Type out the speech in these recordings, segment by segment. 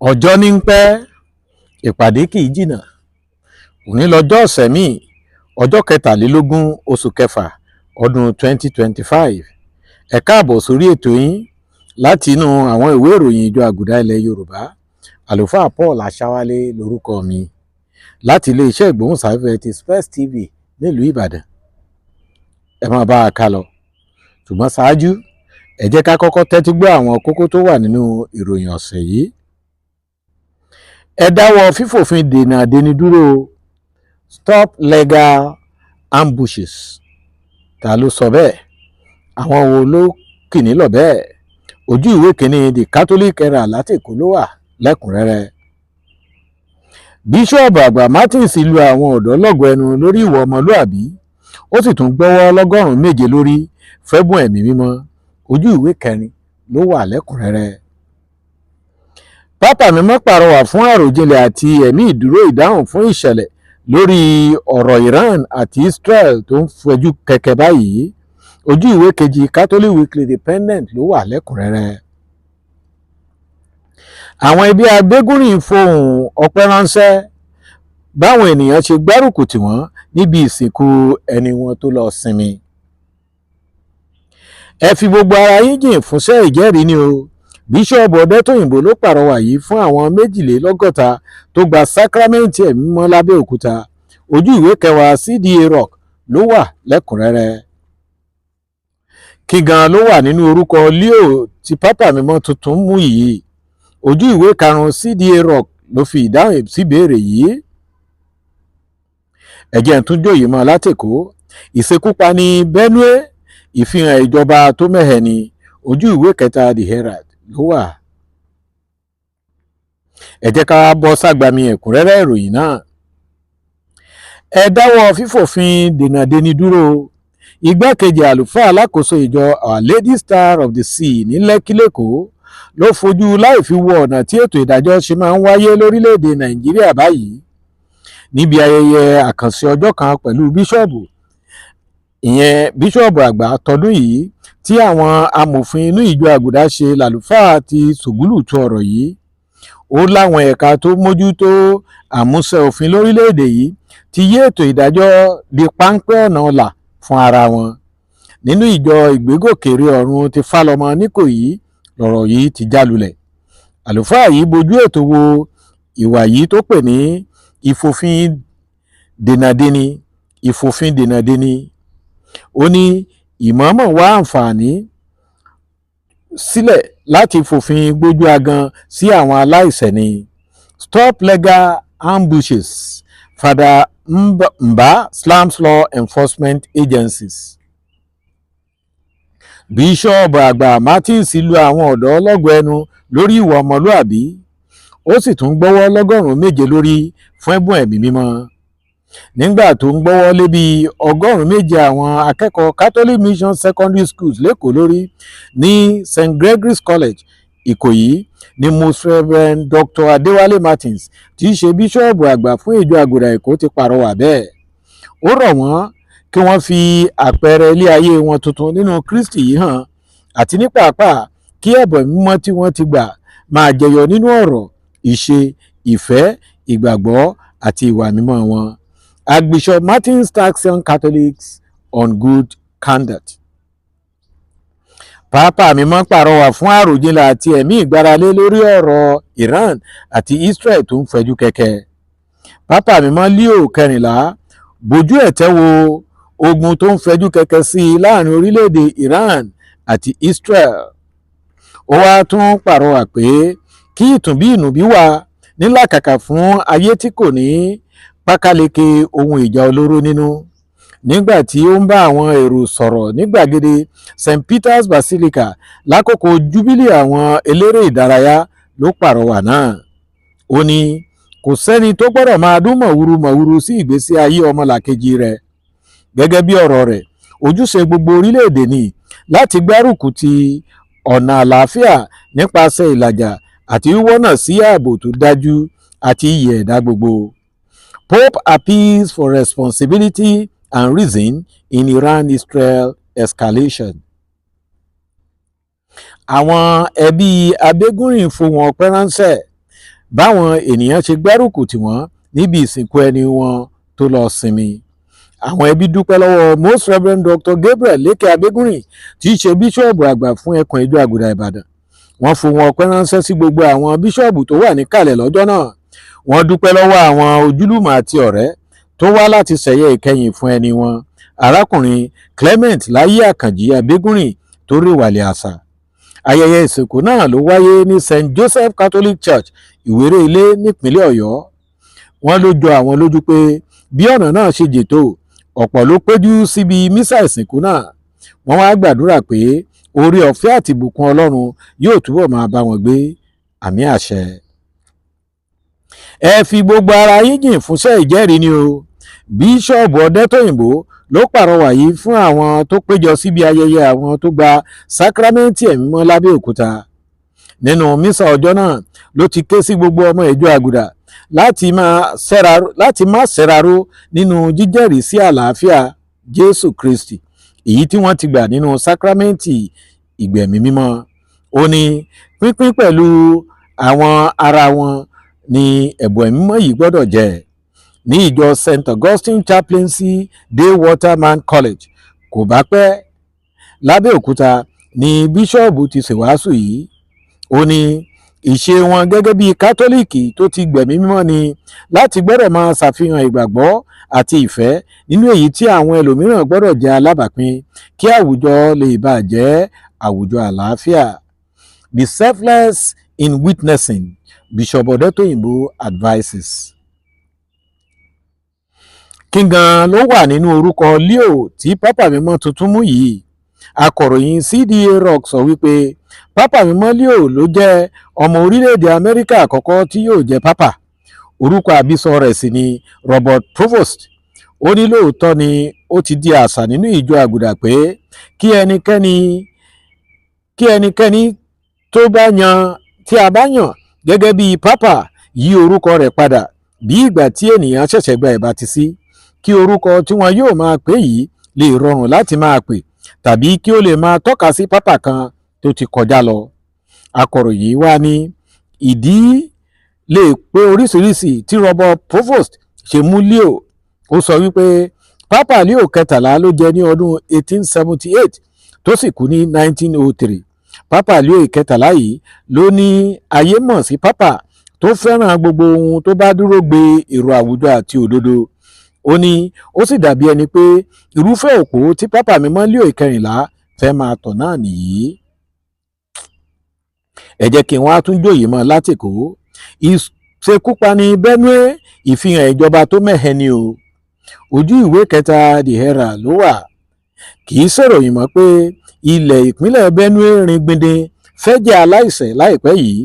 ọjọ́ ní ń pẹ́ ìpàdé kì í jìnnà òní lọ́jọ́ ọ̀sẹ̀ míì ọjọ́ kẹtàlélógún oṣù kẹfà ọdún 2025 ẹ káàbọ̀ sórí ètò yín láti inú àwọn ìwé ìròyìn ìjọ àgùdá ilẹ̀ yorùbá àlùfáà paul aṣáwálé lórúkọ mi láti iléeṣẹ́ ìgbóhùnsáfẹ́fẹ́ ti Space TV nílùú ìbàdàn. ẹ máa bá a ká lọ ṣùgbọ́n ṣáájú ẹ jẹ́ ká kọ́kọ́ tẹ́tí gbọ́ àwọn kókó tó wà nínú ìròyìn ọ̀sẹ̀ yìí. Ẹ dáwọ́ fífòfin dènà àdénidúró stop legal ambushes. Ta ló sọ bẹ́ẹ̀? Àwọn wo ló kìíní lọ bẹ́ẹ̀? Ojú ìwé kìíní The Catholic Herald látèkó ló wà lẹ́kùnrẹ́rẹ́. Bíṣọ́ọ̀bù àgbà Martins lu àwọn ọ̀dọ́ lọ́gọ ẹnu lórí ìwà ọmọlúàbí, ó sì tún gbọ́wọ́ lọ́gọ́rùn-ún méje lórí fẹ́bùn ẹ̀mí mímọ́. Ojú ìwé kẹrin ló wà lẹ́kùnrẹ́rẹ́. Pápá mímọ́ pàrọwà fún àròjinlẹ̀ àti ẹ̀mí ìdúró ìdáhùn fún ìṣẹ̀lẹ̀ lórí ọ̀rọ̀ Iran àti Israel tó ń fẹjú kẹ̀kẹ́ báyìí. Ojú ìwé kejì Catholic Weekly Independent ló wà lẹ́kùnrẹ́rẹ́. Àwọn ẹbí agbégúnrìn fohùn ọpẹ́ ránṣẹ́ báwọn ènìyàn ṣe gbárùkù tì wọ́n níbi ìsìnkú ẹni wọn tó lọ sinmi. Ẹ fi gbogbo ara yín jìn fúnṣẹ́ ìjẹ́rìí ni o. Bíṣọ́ọ̀bù Ọdẹ́tòyìnbó ló pàrọwà yìí fún àwọn 22 tó gba sákrámẹ́ǹtì ẹ̀mí mímọ́ lábẹ́òkúta. Ojú ìwé kẹwàá CDA Rock ló wà lẹ́kùnrẹ́rẹ́. Kí gan ló wà nínú orúkọ Leo tí pápá mímọ́ tuntun mú yìí? Ojú ìwé karùn-ún CDA Rock ló fi ìdáhùn síbéèrè yìí. Ẹ jẹ́ n tún jòyè mọ́ látèkó. Ìṣekúpani Benue, ìfihàn ìjọba tó mẹ́hẹ̀ ni. Ojú ìwé kẹta The Herald ló wà. Ẹ jẹ́ ká bọ́ ságbami ẹ̀kúnrẹ́rẹ́ ìròyìn náà. Ẹ dáwọ́ fífòfin dènà àdénidúró. Igbákejì àlùfáà alákòóso ìjọ Our Lady Star of the Sea ní Lẹ́kí lẹ́kọ̀ọ́ ló fojú láì fi wo ọ̀nà tí ètò ìdájọ́ ṣe máa ń wáyé lórílẹ̀‐èdè Nàìjíríà báyìí níbi ayẹyẹ àkànṣe ọjọ́ kan pẹ̀lú bíṣọ́ọ̀bù, ìyẹn bíṣọ́ọ̀bù àgbà tọdún yìí tí àwọn amòfin inú ìjọ àgùdá ṣe làlùfáà ti sògúlùtù ọ̀rọ̀ yìí. Ó láwọn ẹ̀ka tó mójútó àmúṣẹ òfin lórílẹ̀‐èdè yìí ti yí ètò ìdájọ́ di páńpẹ́ ọ̀nà ọ̀la fún ara wọn. Nínú ìjọ ìgbégòkèrè ọ̀run ti Fálọmọ Níkòyí lọ̀rọ̀ yìí ti jálulẹ̀. Àlùfáà yìí bojú ètò wo ìwà yìí tó pè ní ìfòfin dènàdéni. Ó ní ìmọ̀ọ́mọ̀ wá àǹfààní sílẹ̀ láti fòfin gbójú agan sí àwọn aláìṣẹ̀ ni. Stop legal ambushes, Father Mba slams law enforcement agencies. Bíṣọ́ọ̀bù àgbà Martins lu àwọn ọ̀dọ́ lọ́gọ ẹnu lórí ìwà ọmọlúàbí, ó sì tún gbọ́wọ́ lọ́gọ́rùn-ún méje lórí fún ẹ̀bùn ẹ̀mí mímọ́. Nígbà tó ń gbọ́wọ́ lé bí 107 àwọn akẹ́kọ̀ọ́ Catholic Mission Secondary Schools lẹ́kọ̀ọ́ lórí ní St. Gregory's College Ìkòyí ní Most Reverend Dr. Adéwálé Martins tí í ṣe bíṣọ́ọ̀bù àgbà fún ìjọ àgùdà Èkó ti pàrọwà bẹ́ẹ̀. Ó rọ̀ wọ́n kí wọ́n fi àpẹẹrẹ ilé ayé wọn tuntun nínú Kristi yìí hàn, àti ní pàápàá kí ẹ̀bùn mímọ́ tí wọ́n ti gbà máa jẹyọ nínú ọ̀rọ̀, ìṣe, ìfẹ́, ìgbàgbọ́ àti ìwà mímọ́ wọn. Archbishop Martins tasked young Catholics on good conduct. Pápá mímọ́ pàrọwà fún àròjinlẹ̀ àti ẹ̀mí ìgbáralé lórí ọ̀rọ̀ Iran àti Israel tó ń fẹjú kẹ̀kẹ́. Pápá mímọ́ Leo 14 bojú ẹ̀tẹ́ wo ogun tó ń fẹjú kẹ̀kẹ́ sí láàrin orílẹ̀-èdè Iran àti Israel. Ó wá tún pàrọwà pé kí ìtùnbí ìnùbí wà nílàkàkà fún ayé tí kò ní pákáleke ohun ìjà olóró nínú. Nígbà tí ó ń bá àwọn èrò sọ̀rọ̀ ní gbàgede St. Peter's Basilica lákòókò júbílì àwọn eléré ìdárayá ló pàrọwà náà. Ó ní kò sẹ́ni tó gbọ́dọ̀ máa dún mọ̀wúrú sí ìgbésí ayé ọmọlàkejì rẹ̀. Gẹ́gẹ́ bí ọ̀rọ̀ rẹ̀, ojúṣe gbogbo orílẹ̀-èdè ni láti gbárùkù ti ọ̀nà àlàáfíà nípasẹ̀ ìlàjà àti wíwọ́nà sí ààbò tó dájú àti iyì ẹ̀dá gbogbo. Pope appeals for responsibility and reason in Iran-Israel escalation. Àwọn ẹbí Abégúnrin fohùn ọpẹ́ ránṣẹ́ báwọn ènìyàn ṣe gbárùkù tì wọ́n níbi ìsìnkú ẹni wọn tó lọ sinmi. Àwọn ẹbí dúpẹ́ lọ́wọ́ Most Reverend Dr. Gabriel Lékè Abégúnrìn tí í ṣe bíṣọ́ọ̀bù àgbà fún ẹkùn ìjọ Àgùdà Ìbàdàn. Wọ́n fohùn ọpẹ́ ránṣẹ́ sí gbogbo àwọn bíṣọ́ọ̀bù tó wà níkàlẹ̀ lọ́jọ́ náà. Wọ́n dúpẹ́ lọ́wọ́ àwọn ojúlùmọ̀ àti ọ̀rẹ́ tó wá láti ṣẹ̀yẹ ìkẹyìn fún ẹni wọn, arákùnrin Clement Láyé Àkànjí Abégúnrìn tó rí wàlẹ̀ àṣà. Ayẹyẹ ìsìnkú náà ló wáyé ní St. Joseph Catholic Church, Ìwéré Ilé nípínlẹ̀ Ọ̀yọ́. Wọ́n ló jọ àwọn lójú pé bí ọ̀nà náà ṣe jètò, ọ̀pọ̀ ló péjú síbi mísà ìsìnkú náà. Wọ́n wá gbàdúrà pé oore ọ̀fẹ́ àti ìbùkún Ọlọ́run yóò túbọ̀ máa bá wọn gbé. Àmín àṣẹ. Ẹ fi gbogbo ara yín jìn fúnṣẹ́ ìjẹ́rìí ni o. Bíṣọ́ọ̀bù Ọdẹ́tòyìnbó ló pàrọwà yìí fún àwọn tó péjọ síbi ayẹyẹ àwọn tó gba sákrámẹ́ǹtì ẹ̀mí mímọ́ lábẹ́òkúta. Nínú mísà ọjọ́ náà ló ti ké sí gbogbo ọmọ ìjọ Àgùdà láti má ṣèraró nínú jíjẹ́rìí sí àlàáfíà Jésù Kristi èyí tí wọ́n ti gbà nínú sákrámẹ́ǹtì ìgbẹ̀mí mímọ́. Ó ní pínpín pẹ̀lú àwọn ará wọn ni ẹ̀bùn ẹ̀mí mímọ́ yìí gbọ́dọ̀ jẹ́. Ní ìjọ St. Augustine Chaplaincy Day Waterman College kò bá pẹ́ lábẹ́òkúta ni bíṣọ́ọ̀bù ti ṣèwàásù yìí. Ó ní ìṣe wọn gẹ́gẹ́ bí kátólíìkì tó ti gbẹ̀mí mímọ́ ni láti gbọ́dọ̀ máa ṣàfihàn ìgbàgbọ́ àti ìfẹ́ nínú èyí tí àwọn ẹlòmíràn gbọ́dọ̀ jẹ́ alábàápín kí àwùjọ lè bá jẹ́ àwùjọ àlàáfíà. Be selfless in witnessing, Bishop Ọdẹ́tòyìnbó advises. Kí gan ló wà nínú orúkọ Leo tí pápá mímọ́ tuntun mú yìí? Akọ̀ròyìn CDA Rock sọ wípé pápá mímọ́ Leo ló jẹ́ ọmọ orílẹ̀-èdè Amẹ́ríkà àkọ́kọ́ tí yóò jẹ́ pápá. Orúkọ àbísọ rẹ̀ sì ni Robert Provost. Ó ní lóòótọ́ ni ó ti di àṣà nínú ìjọ Àgùdà pé kí ẹnikẹ́ni tí a bá yàn gẹ́gẹ́ bí pápá yí orúkọ rẹ̀ padà bí ìgbà tí ènìyàn ṣẹ̀ṣẹ̀ gba ìbátisí, kí orúkọ tí wọn yóò máa pè yìí lè rọrùn láti máa pè tàbí kí ó lè máa tọ́ka sí pápá kan tó ti kọjá lọ. Akọ̀ròyìn wá ní ìdí lè pé oríṣiríṣi tí Robert Provost ṣe mú Leo. Ó sọ wípé pápá Leo kẹtàlá ló jẹ ní ọdún 1878 tó sì kú ní 1903. Pápá Leo kẹtàlá yìí ló ní ayé mọ̀ sí pápá tó fẹ́ràn gbogbo ohun tó bá dúró gbé èrò àwùjọ àti òdodo. Ó ní ó sì dàbí ẹni pé irúfẹ́ òpó tí pápá mímọ́ Leo ìkẹrìnlá fẹ́ máa tọ̀ náà nìyí. Ẹ jẹ́ kí wọ́n á tún jòyè mọ́ látìkó. Ìṣekúpani Benue ìfihàn ìjọba tó mẹ́hẹ ni o. Ojú ìwé kẹta The Herald ló wà. Kì í ṣèròyìn mọ́ pé ilẹ̀ ìpínlẹ̀ Benue rin gbindin fẹ́ jẹ́ aláìṣẹ̀ láìpẹ́ yìí,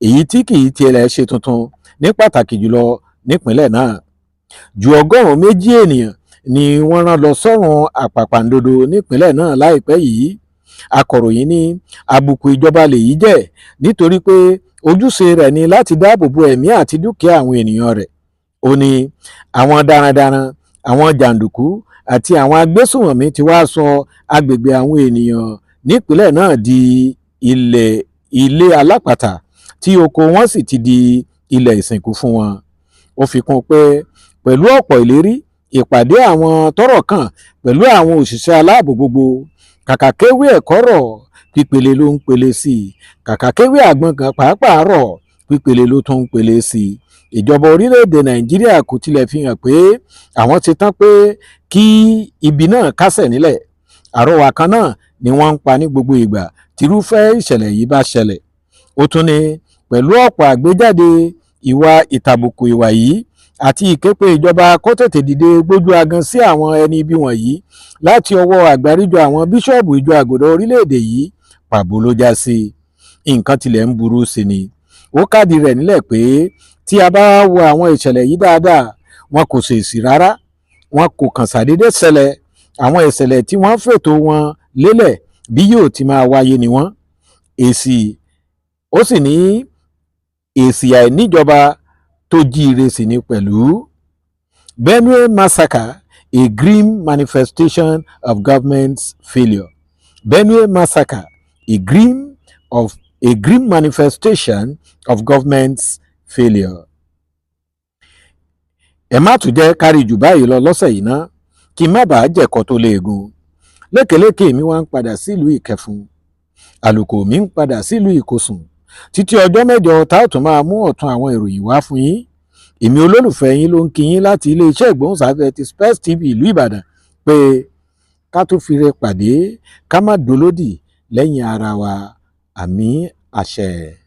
èyí tí kì í tiẹ̀ ṣe tuntun ní pàtàkì jùlọ nípínlẹ̀ náà. Ju 200 ènìyàn ni wọ́n rán lọ sọ́run àpàpàǹdodo nípínlẹ̀ náà láìpẹ́ yìí. Akọ̀ròyìn ní àbùkù ìjọba lèyí jẹ́ nítorí pé ojúṣe rẹ̀ ni láti dáàbò bo ẹ̀mí àti dúkìá àwọn ènìyàn rẹ̀. Ó ní àwọn darandaran, àwọn jàǹdùkú àti àwọn agbésùnmọ̀mí ti wá sọ agbègbè àwọn ènìyàn nípínlẹ̀ náà di ilé alápàtà tí oko wọn sì ti di ilẹ̀ ìsìnkú fún wọn. Ó fi kún pé pẹ̀lú ọ̀pọ̀ ìlérí, ìpàdé àwọn tọ́rọ̀ kàn pẹ̀lú àwọn òṣìṣẹ́ aláàbò gbogbo, kàkà kéwé ẹ̀kọ́ rọ̀ pípele ló ń pele sí i, kàkà kéwé àgbọn kan pàápàá rọ̀ pípele ló tún ń pele sí i. Ìjọba orílẹ̀-èdè Nàìjíríà kò tilẹ̀ fi hàn pé àwọn ti tán pé kí ibi náà kásẹ̀ nílẹ̀. Àrọwà kan náà ni wọ́n ń pa ní gbogbo ìgbà tírúfẹ́ ìṣẹ̀lẹ̀ yìí bá ṣẹlẹ̀. Ó tún ní pẹ̀lú ọ̀pọ̀ àgbéjáde ìwà ìtàbùkù ìwà yìí àti ìképe ìjọba kó tètè dìde gbójú agan sí àwọn ẹni ibi wọ̀nyí láti ọwọ́ àgbáríjọ àwọn bíṣọ́ọ̀bù ìjọ Àgùdà orílẹ̀-èdè yìí, pàbó ló já sí. Nǹkan tilẹ̀ ń burú sí ni. Ó kádìí rẹ̀ nílẹ̀ pé tí a bá wo àwọn ìṣẹ̀lẹ̀ yìí dáadáa, wọn kò ṣèèṣì rárá, wọn kò kàn ṣàdédé ṣẹlẹ̀. Àwọn ìṣẹ̀lẹ̀ tí wọ́n fètò wọn lélẹ̀ bí yóò ti máa wáyé ni wọ́n. Ó sì ní èsì àìníjọba tó jíire sí ni pẹ̀lú. Benue massacre, a grim manifestation of government's failure. Benue massacre, a grim manifestation of government's failure. ẹ má tún jẹ́ kárí jù báyìí lọ lọ́sẹ̀ yìí ná kí n má bàa jẹ̀kọ́ tó léegun. lékeléké mi wá ń padà sílùú Ìkẹfun, àlùkò mi ń padà sílùú Ìkòsùn. títí ọjọ́ mẹ́jọ tá ò tún máa mú ọ̀tun àwọn ìròyìn wá fún yín. èmi olólùfẹ́ yín ló ń kí yín láti iléeṣẹ́ ìgbóhùnsáfẹ́ ti Space TV ìlú Ìbàdàn pé ká tún fire pàdé ká má dolódì lẹ́yìn ara wa. àmín àṣẹ.